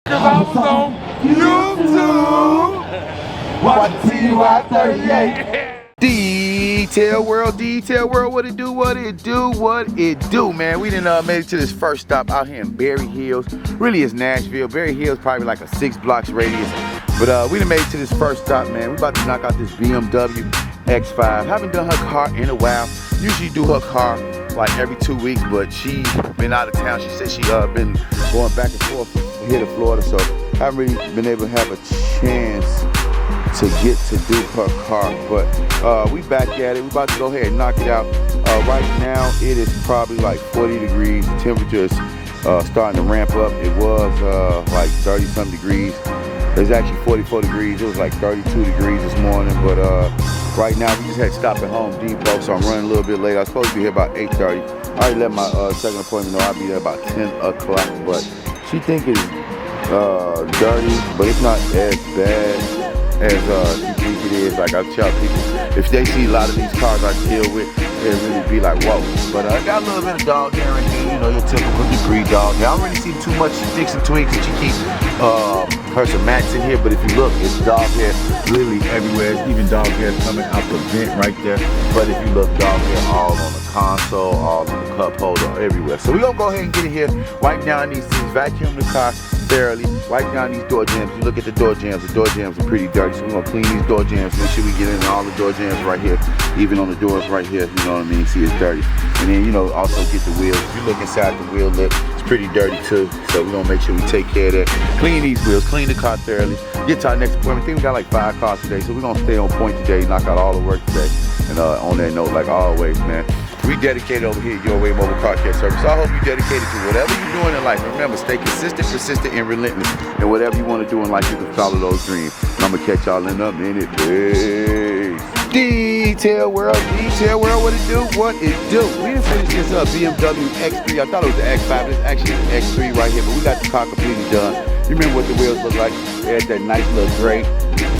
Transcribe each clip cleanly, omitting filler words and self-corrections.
Cause I was on YouTube. Watch TY38. Detail world, what it do, what it do, man. We done made it to this first stop out here in Berry Hills. Really, it's Nashville. Berry Hills probably like a 6 blocks radius. But we done made it to this first stop, man. We about to knock out this BMW X5. Haven't done her car in a while. Usually do her car like every 2 weeks, but she been out of town. She said she been going back and forth from here to Florida, so haven't really been able to have a chance to get to do her car. But we back at it. We about to go ahead and knock it out. Right now it is probably like 40 degrees. The temperature is starting to ramp up. It was like 30 some degrees. It's actually 44 degrees. It was like 32 degrees this morning, but right now we just had to stop at Home Depot, so I'm running a little bit late. I was supposed to be here about 8:30. I already let my second appointment know I'll be there about 10 o'clock, but she think it's dirty, but it's not as bad as you think it is. Like I tell people, if they see a lot of these cars I deal with, they really be like, whoa. But I got a little bit of dog hair in here, you know, your typical degree dog hair. I don't really see too much sticks and twigs that you keep her some mats in here, but if you look, it's dog hair literally everywhere. It's even dog hair coming out the vent right there. But if you look, dog hair all on the console, all on the cup holder, everywhere. So we're gonna go ahead and get it here, wipe down these things, vacuum the car thoroughly, wipe down these door jambs. You look at the door jambs are pretty dirty, so we're gonna clean these door jambs, make sure we get in all the door jambs right here, even on the doors right here, you know what I mean, see it's dirty. And then, you know, also get the wheels. If you look inside the wheel lip, it's pretty dirty too, so we're gonna make sure we take care of that. Clean these wheels, clean the car thoroughly, get to our next appointment. I think we got like 5 cars today, so we're gonna stay on point today, knock out all the work today. And on that note, like always, man, we dedicated over here at Your Way Mobile Car Care Service. So I hope you dedicated to whatever you're doing in life. And remember, stay consistent, persistent, and relentless. And whatever you want to do in life, you can follow those dreams. And I'm going to catch y'all in a minute. Peace. Detail world, what it do, what it do. We done finished this BMW X3. I thought it was the X5, but it's actually the X3 right here. But we got the car completely done. You remember what the wheels look like? They had that nice little gray,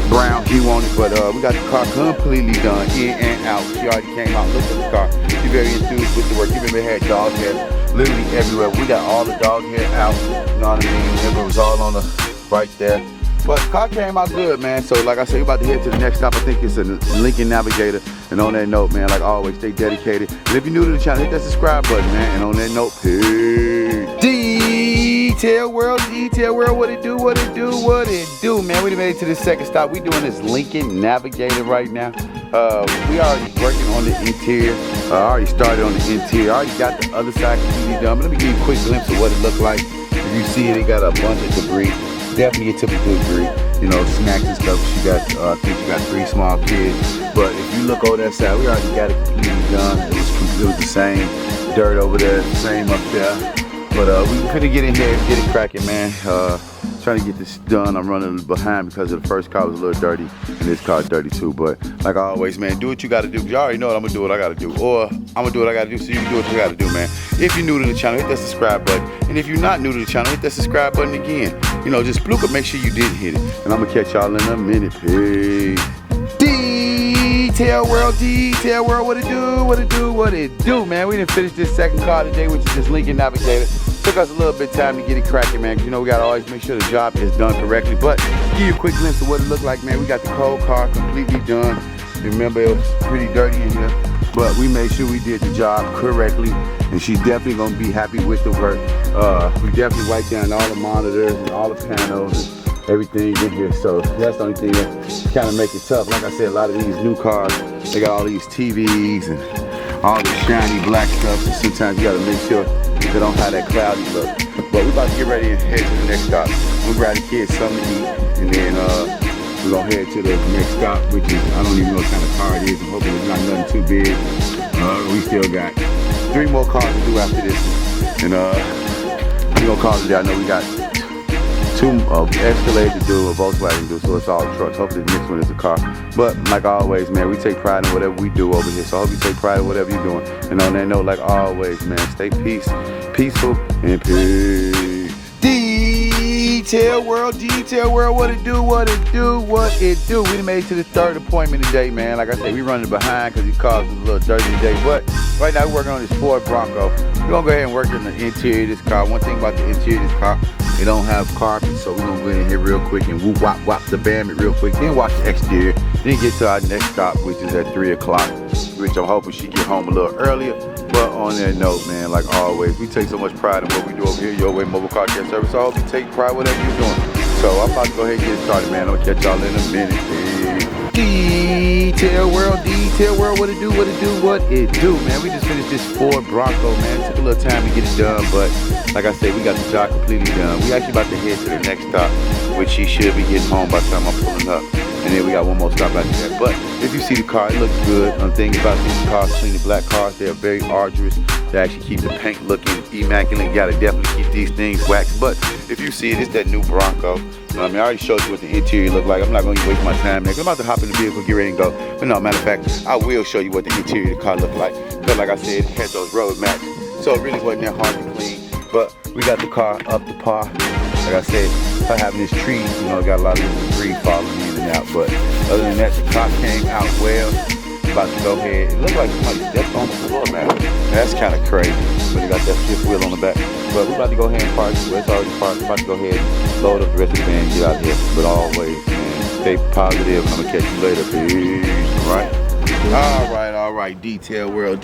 brown hue on it, but we got the car completely done, in and out. She already came out, looked at the car. She very enthused with the work. You remember it had dog hair literally everywhere. We got all the dog hair out, you know what I mean? Remember it was all on the right there. But the car came out good, man. So like I said, we're about to head to the next stop. I think it's a Lincoln Navigator. And on that note, man, like always, stay dedicated. And if you're new to the channel, hit that subscribe button, man. And on that note, peace. Detail world, what it do, man. We done made it to the second stop. We doing this Lincoln Navigator right now. We already working on the interior. I already started on the interior. I already got the other side completely done. But let me give you a quick glimpse of what it looked like. If you see it, it got a bunch of debris. Definitely a typical debris. You know, snacks and stuff. She got, I think she got 3 small kids. But if you look over that side, we already got it completely done. It was the same dirt over there, same up there. But we finna get in here and get it cracking, man. Trying to get this done. I'm running a little behind because the first car was a little dirty and this car dirty too. But like always, man, do what you gotta do. You already know what I'm gonna do what I gotta do. Or I'm gonna do what I gotta do so you can do what you gotta do, man. If you're new to the channel, hit that subscribe button. And if you're not new to the channel, hit that subscribe button again. You know, just bloop it, make sure you did hit it. And I'm gonna catch y'all in a minute. Peace. Detail world, what it do, man. We done finished this second car today, which is this Lincoln Navigator. Took us a little bit of time to get it cracking, man, because you know we gotta always make sure the job is done correctly. But give you a quick glimpse of what it looked like, man. We got the cold car completely done. Remember, it was pretty dirty in here, but we made sure we did the job correctly, and she's definitely gonna be happy with the work. We definitely wiped down all the monitors and all the panels and everything in here, so that's the only thing that kind of make it tough. Like I said, a lot of these new cars, they got all these TVs and all this shiny black stuff, so sometimes you gotta make sure they don't have that cloudy look. But we're about to get ready and head to the next stop. We'll grab the kids something to eat, and then we're gonna head to the next stop, which is, I don't even know what kind of car it is. I'm hoping it's not nothing too big. We still got 3 more cars to do after this. And we're gonna call it there. I know we got 2 Escalade to do, a Volkswagen to do, so it's all trucks. Hopefully the next one is a car. But like always, man, we take pride in whatever we do over here. So I hope you take pride in whatever you're doing. And on that note, like always, man, stay peaceful, and peace. Detail world, what it do. We done made it to the 3rd appointment today, man. Like I said, we running behind because these cars was a little dirty today, but Right now we're working on this Ford Bronco. We're gonna go ahead and work in the interior of this car. One thing about the interior of this car, it don't have carpet, so we're gonna go in here real quick and whoop wop wop the bam it real quick. Then watch the exterior. Then get to our next stop, which is at 3 o'clock, which I'm hoping she get home a little earlier. But on that note, man, like always, we take so much pride in what we do over here, Your Way Mobile Car Care Service. I hope you take pride in whatever you're doing. So I'm about to go ahead and get started, man. I'm gonna catch y'all in a minute. Detail world, what it do, what it do, man. We just finished this Ford Bronco, man. It took a little time to get it done, but like I said, we got the job completely done. We actually about to head to the next stop, which she should be getting home by the time I'm pulling up. And then we got one more stop after that. But if you see the car, it looks good. I'm thinking about these cars, cleaning black cars. They're very arduous to actually keep the paint looking immaculate. You gotta definitely keep these things waxed. But if you see it, it's that new Bronco. I mean, I already showed you what the interior look like. I'm not gonna waste my time there. I'm about to hop in the vehicle, get ready and go. But no, matter of fact, I will show you what the interior of the car look like. Because like I said, it has those road mats. So it really wasn't that hard to clean. But we got the car up to par. Like I said, by having this tree, you know, got a lot of debris falling in and out. But other than that, the car came out well. About to go ahead. It looked like somebody stepped on the floor, man. That's kind of crazy. But it got that fifth wheel on the back. But we're about to go ahead and park. Well, it's already parked. We're about to go ahead and load up the rest of the van and get out of here. But always, man, stay positive, and I'm gonna catch you later. Peace. All right. Detail world.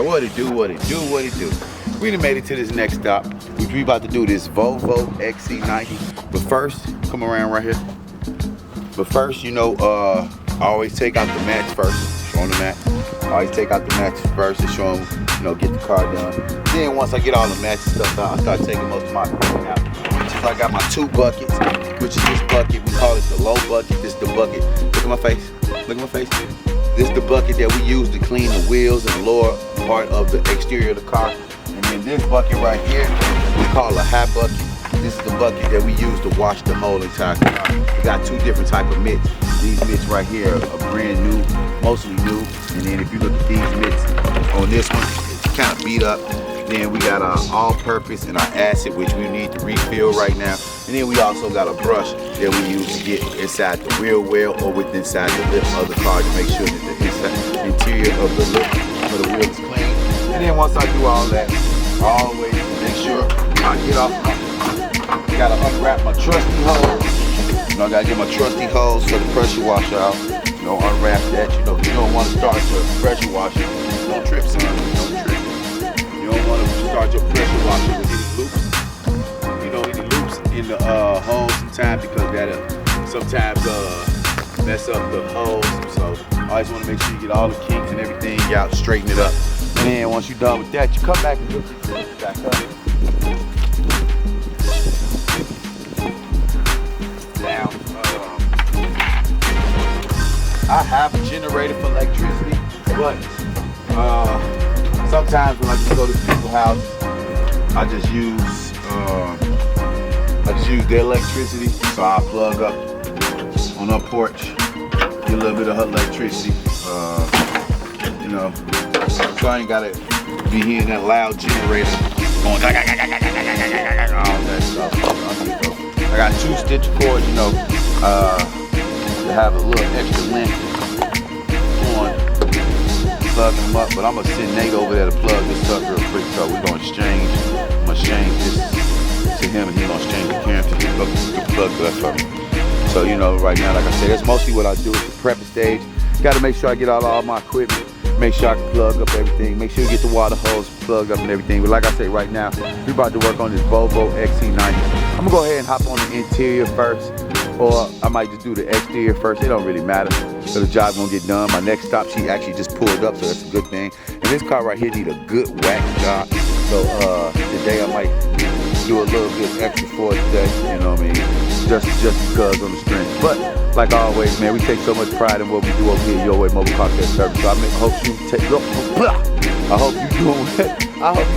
What it do? We done made it to this next stop, which we about to do this Volvo XC90. But first, come around right here. But first, you know, I always take out the mats first, show them the mat. I always take out the mats first to show them, you know, get the car done. Then once I get all the mats and stuff out, I start taking most of my equipment out. So I got my 2 buckets, which is this bucket. We call it the low bucket. This is the bucket. Look at my face. This is the bucket that we use to clean the wheels and the lower part of the exterior of the car. And then this bucket right here, we call a high bucket. This is the bucket that we use to wash the whole entire car. We got 2 different type of mitts. These mitts right here are brand new, mostly new. And then if you look at these mitts on this one, it's kind of beat up. Then we got our all-purpose and our acid, which we need to refill right now. And then we also got a brush that we use to get inside the wheel well or within inside the lip of the car to make sure that the interior of the lip of the wheel is clean. And then once I do all that, I always make sure I get off my, gotta unwrap my trusty hose. You know, I gotta get my trusty hose for the pressure washer out. You know, unwrap that. You know, you don't want to start your pressure washer. Don't trip, son. Don't trip. You don't want to start your pressure washer with any loops. You know, any loops in the hose sometimes because that'll sometimes mess up the hose. So I always want to make sure you get all the kinks and everything out, straighten it up. And then once you're done with that, you come back and lift it back up. Down. I have a generator for electricity, but sometimes when I just go to people's houses, I just use their electricity. So I plug up on her porch, get a little bit of her electricity. You know, so I ain't gotta be hearing that loud generator going all that stuff. I got 2 stitch cords, you know, to have a little extra length on plugging them up, but I'm gonna send Nate over there to plug this up real quick. So we're gonna exchange. I'm gonna exchange this to him, and he's gonna exchange the camera to plug that for me. So you know, right now, like I said, that's mostly what I do is the prepping stage. Got to make sure I get out all my equipment. Make sure I can plug up everything. Make sure you get the water hose plugged up and everything. But like I said, right now, we're about to work on this Volvo XC90. I'm gonna go ahead and hop on the interior first, or I might just do the exterior first. It don't really matter. So the job's gonna get done. My next stop, she actually just pulled up, so that's a good thing. And this car right here need a good wax job. So today I might do a little bit extra for it today. You know what I mean? Just because on the strength. But like always, man, we take so much pride in what we do over here, Your Way Mobile Car Care Service. So I hope you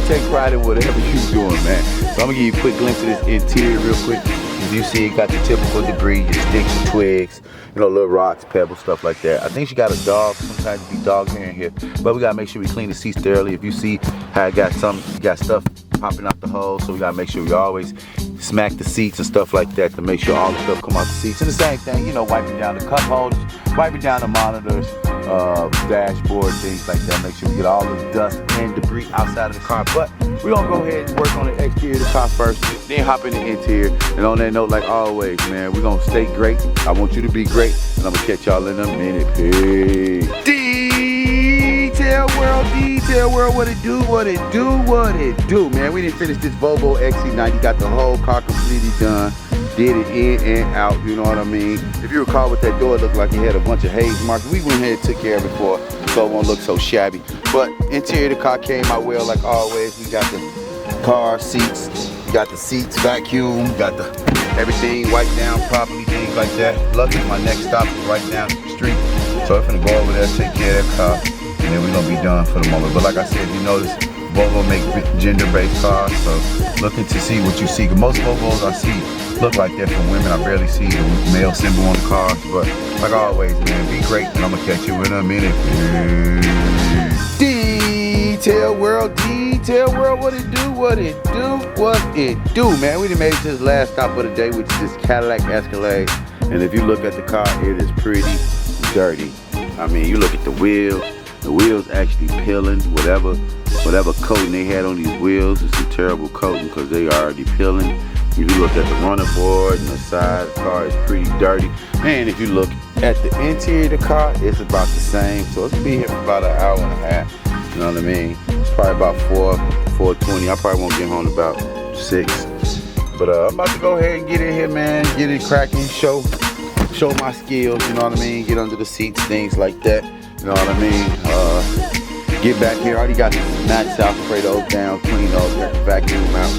take pride in whatever you're doing, man. So I'm gonna give you a quick glimpse of this interior real quick. As you see, it got your typical debris, your sticks, your twigs, you know, little rocks, pebbles, stuff like that. I think she got a dog. Sometimes it be dog hair in here, but we gotta make sure we clean the seats thoroughly. If you see how it got stuff popping out the hole, so we gotta make sure we always smack the seats and stuff like that to make sure all the stuff come out the seats. And the same thing, you know, wiping down the cup holders, wiping down the monitors, dashboard, things like that. Make sure we get all the dust and debris outside of the car. But we're gonna go ahead and work on the exterior of the car first, then hop in the interior. And on that note, like always, man, we're gonna stay great. I want you to be great, and I'm gonna catch y'all in a minute. Peace. Detail world, what it do, what it do, what it do, man. We didn't finish this Volvo XC90, got the whole car completely done. Did it in and out, you know what I mean? If you recall what that door looked like, it had a bunch of haze marks. We went ahead and took care of it before, so it won't look so shabby. But interior of the car came out well, like always. We got the car seats, we got the seats vacuum, got the everything wiped down properly, things like that. Luckily, my next stop is right down the street, so I'm gonna go over there, take care of that car, and then we're gonna be done for the moment. But like I said, if you notice, Volvo make gender-based cars, so looking to see what you see. Most Volvos I see look like they're for women. I barely see the male symbol on the cars, but like always, man, be great, and I'm gonna catch you in a minute. Detail world, what it do, what it do, what it do, man. We done made it to the last stop of the day, which is this Cadillac Escalade, and if you look at the car, it is pretty dirty. I mean, you look at the wheels actually peeling. Whatever coating they had on these wheels is some terrible coating because they already peeling. If you look at the runner board and the side of the car, it's pretty dirty. And if you look at the interior of the car, it's about the same. So it's be here for about an hour and a half. You know what I mean? It's probably about 4:20. I probably won't get home about 6. But I'm about to go ahead and get in here, man. Get it cracking, show my skills, you know what I mean? Get under the seats, things like that. You know what I mean? Get back here. Already got the mats out, spray those down, clean those, vacuum out,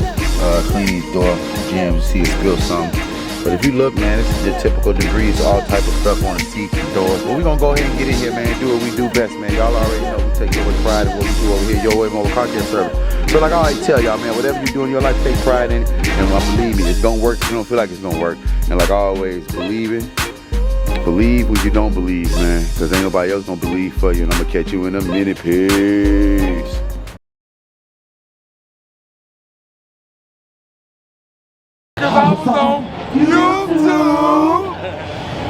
clean these door jams, see it spill something. But if you look, man, this is the typical debris, all type of stuff on the seats and doors. But we're gonna go ahead and get in here, man, do what we do best, man. Y'all already know we take your pride in what we do over here, Your Way Mobile Car Care Service. So like I always tell y'all, man, whatever you do in your life, take pride in it. And believe me, it's gonna work. You don't feel like it's gonna work. And like I always, believe it. Believe when you don't believe, man, because ain't nobody else gonna believe for you, and I'm gonna catch you in a minute. Peace. Cause I was on YouTube.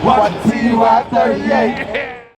Watch TY 38.